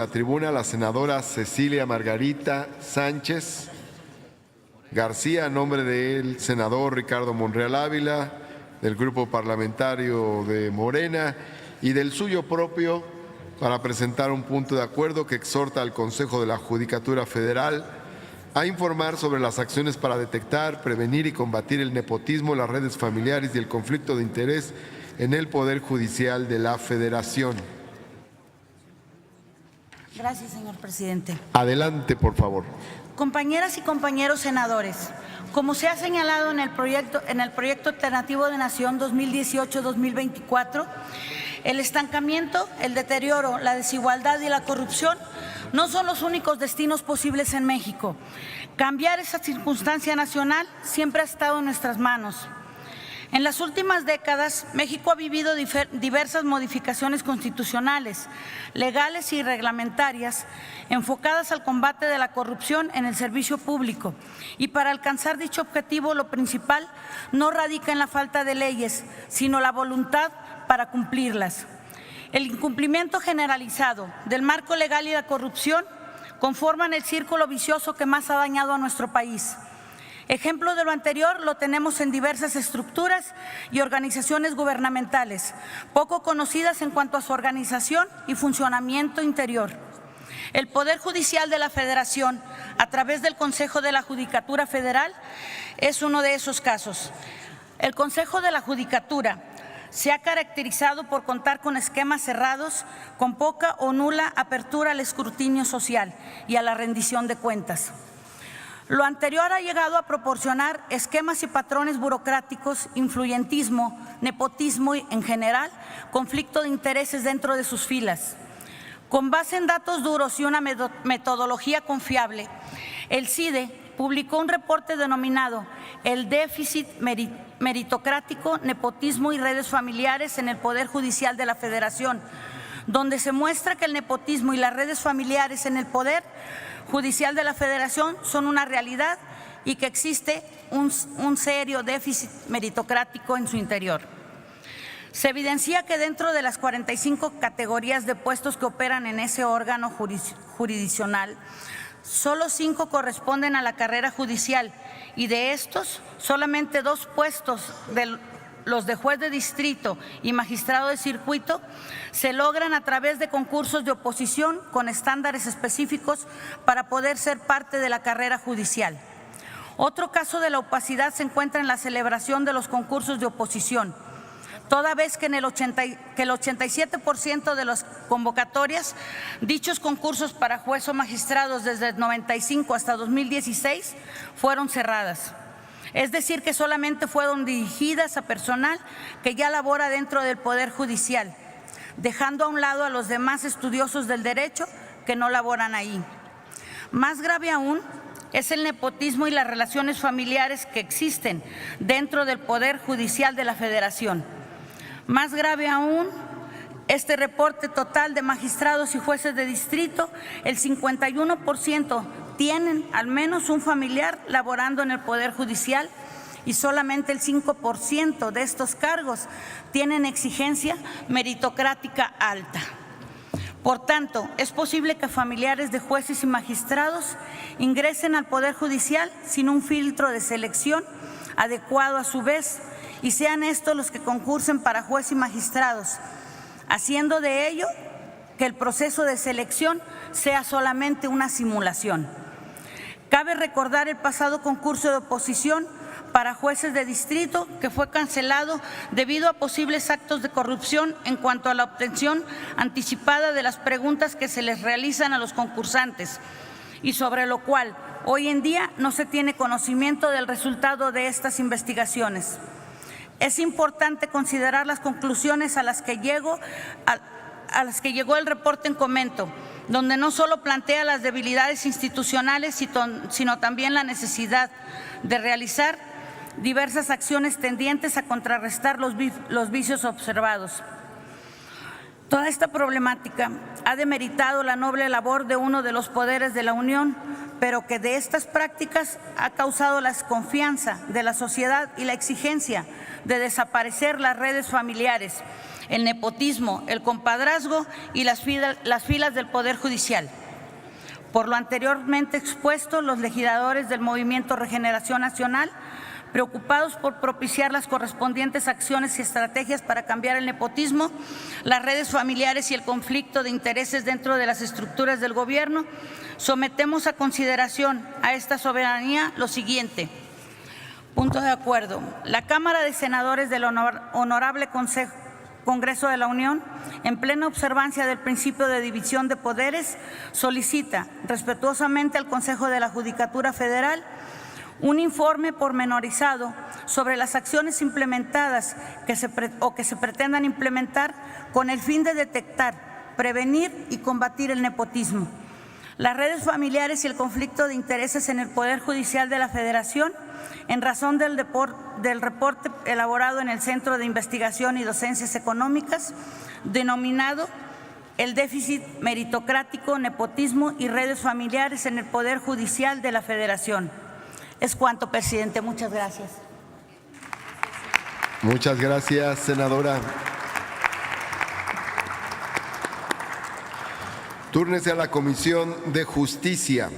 la tribuna la senadora Cecilia Margarita Sánchez García, a nombre del senador Ricardo Monreal Ávila, del Grupo Parlamentario de Morena y del suyo propio, para presentar un punto de acuerdo que exhorta al Consejo de la Judicatura Federal a informar sobre las acciones para detectar, prevenir y combatir el nepotismo, las redes familiares y el conflicto de interés en el Poder Judicial de la Federación. Gracias, señor presidente. Adelante, por favor. Compañeras y compañeros senadores, como se ha señalado en el proyecto alternativo de Nación 2018-2024, el estancamiento, el deterioro, la desigualdad y la corrupción no son los únicos destinos posibles en México. Cambiar esa circunstancia nacional siempre ha estado en nuestras manos. En las últimas décadas, México ha vivido diversas modificaciones constitucionales, legales y reglamentarias enfocadas al combate de la corrupción en el servicio público. Y para alcanzar dicho objetivo, lo principal no radica en la falta de leyes, sino la voluntad para cumplirlas. El incumplimiento generalizado del marco legal y la corrupción conforman el círculo vicioso que más ha dañado a nuestro país. Ejemplo de lo anterior lo tenemos en diversas estructuras y organizaciones gubernamentales, poco conocidas en cuanto a su organización y funcionamiento interior. El Poder Judicial de la Federación, a través del Consejo de la Judicatura Federal, es uno de esos casos. El Consejo de la Judicatura se ha caracterizado por contar con esquemas cerrados, con poca o nula apertura al escrutinio social y a la rendición de cuentas. Lo anterior ha llegado a proporcionar esquemas y patrones burocráticos, influyentismo, nepotismo y, en general, conflicto de intereses dentro de sus filas. Con base en datos duros y una metodología confiable, el CIDE publicó un reporte denominado El déficit meritocrático, nepotismo y redes familiares en el Poder Judicial de la Federación, donde se muestra que el nepotismo y las redes familiares en el Poder Judicial de la Federación son una realidad y que existe un serio déficit meritocrático en su interior. Se evidencia que dentro de las 45 categorías de puestos que operan en ese órgano jurisdiccional, solo 5 corresponden a la carrera judicial y de estos, solamente 2 puestos los de juez de distrito y magistrado de circuito se logran a través de concursos de oposición con estándares específicos para poder ser parte de la carrera judicial. Otro caso de la opacidad se encuentra en la celebración de los concursos de oposición, toda vez que el 87% de las convocatorias, dichos concursos para juez o magistrados desde el 95 hasta 2016 fueron cerradas. Es decir, que solamente fueron dirigidas a personal que ya labora dentro del Poder Judicial, dejando a un lado a los demás estudiosos del derecho que no laboran ahí. Más grave aún es el nepotismo y las relaciones familiares que existen dentro del Poder Judicial de la Federación. Más grave aún, este reporte total de magistrados y jueces de distrito, el 51% tienen al menos un familiar laborando en el Poder Judicial y solamente el 5% de estos cargos tienen exigencia meritocrática alta. Por tanto, es posible que familiares de jueces y magistrados ingresen al Poder Judicial sin un filtro de selección adecuado a su vez y sean estos los que concursen para juez y magistrados, haciendo de ello que el proceso de selección sea solamente una simulación. Cabe recordar el pasado concurso de oposición para jueces de distrito que fue cancelado debido a posibles actos de corrupción en cuanto a la obtención anticipada de las preguntas que se les realizan a los concursantes y sobre lo cual hoy en día no se tiene conocimiento del resultado de estas investigaciones. Es importante considerar las conclusiones a las que llegó el reporte en comento, donde no solo plantea las debilidades institucionales, sino también la necesidad de realizar diversas acciones tendientes a contrarrestar los vicios observados. Toda esta problemática ha demeritado la noble labor de uno de los poderes de la Unión, pero que de estas prácticas ha causado la desconfianza de la sociedad y la exigencia de desaparecer las redes familiares, el nepotismo, el compadrazgo y las filas del Poder Judicial. Por lo anteriormente expuesto, los legisladores del Movimiento Regeneración Nacional, preocupados por propiciar las correspondientes acciones y estrategias para cambiar el nepotismo, las redes familiares y el conflicto de intereses dentro de las estructuras del gobierno, sometemos a consideración a esta soberanía lo siguiente. Punto de acuerdo. La Cámara de Senadores del Honorable Congreso de la Unión, en plena observancia del principio de división de poderes, solicita respetuosamente al Consejo de la Judicatura Federal un informe pormenorizado sobre las acciones implementadas que se pretendan implementar con el fin de detectar, prevenir y combatir el nepotismo, las redes familiares y el conflicto de intereses en el Poder Judicial de la Federación, en razón del reporte elaborado en el Centro de Investigación y Docencias Económicas, denominado El déficit meritocrático, nepotismo y redes familiares en el Poder Judicial de la Federación. Es cuanto, presidente. Muchas gracias. Muchas gracias, senadora. Túrnese a la Comisión de Justicia.